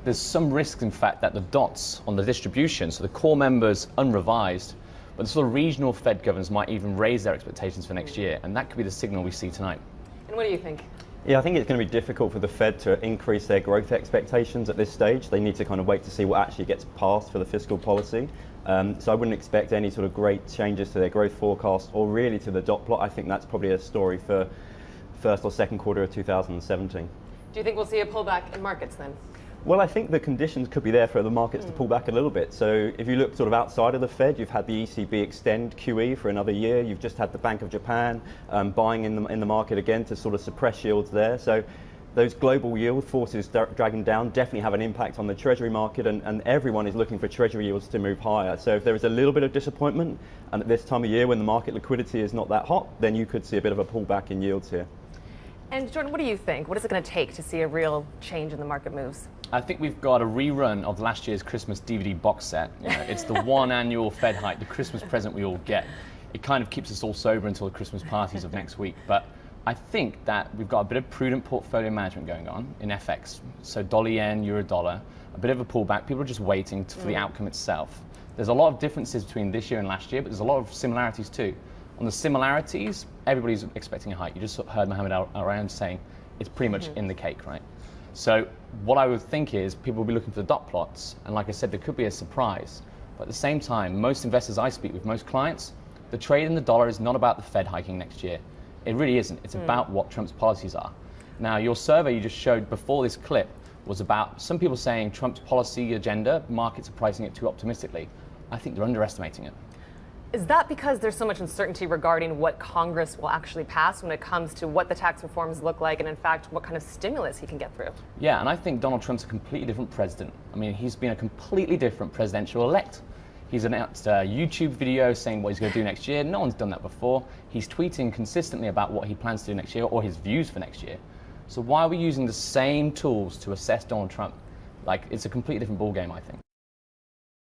there's some risk, in fact, that the dots on the distribution, so the core members unrevised, but the sort of regional Fed governors might even raise their expectations for next year, and that could be the signal we see tonight. And what do you think? Yeah, I think it's going to be difficult for the Fed to increase their growth expectations at this stage. They need to kind of wait to see what actually gets passed for the fiscal policy. So I wouldn't expect any sort of great changes to their growth forecast or really to the dot plot. I think that's probably a story for first or second quarter of 2017. Do you think we'll see a pullback in markets then? Well, I think the conditions could be there for the markets to pull back a little bit. So if you look sort of outside of the Fed, you've had the ECB extend QE for another year. You've just had the Bank of Japan buying in the market again to sort of suppress yields there. So those global yield forces dragging down definitely have an impact on the Treasury market, and everyone is looking for Treasury yields to move higher. So if there is a little bit of disappointment, and at this time of year when the market liquidity is not that hot, then you could see a bit of a pullback in yields here. And Jordan, what do you think? What is it going to take to see a real change in the market moves? I think we've got a rerun of last year's Christmas DVD box set. You know, it's the one annual Fed hike, the Christmas present we all get. It kind of keeps us all sober until the Christmas parties of next week. But I think that we've got a bit of prudent portfolio management going on in FX. So dollar yen, euro dollar, a bit of a pullback. People are just waiting for the outcome itself. There's a lot of differences between this year and last year, but there's a lot of similarities too. On the similarities, everybody's expecting a hike. You just heard Mohammed Al-Around saying it's pretty much in the cake, right? So what I would think is people will be looking for the dot plots, and like I said, there could be a surprise. But at the same time, most investors I speak with, most clients, the trade in the dollar is not about the Fed hiking next year. It really isn't. It's about what Trump's policies are. Now, your survey you just showed before this clip was about some people saying Trump's policy agenda, markets are pricing it too optimistically. I think they're underestimating it. Is that because there's so much uncertainty regarding what Congress will actually pass when it comes to what the tax reforms look like and, in fact, what kind of stimulus he can get through? Yeah, and I think Donald Trump's a completely different president. I mean, he's been a completely different presidential elect. He's announced a YouTube video saying what he's going to do next year. No one's done that before. He's tweeting consistently about what he plans to do next year or his views for next year. So why are we using the same tools to assess Donald Trump? Like, it's a completely different ballgame, I think.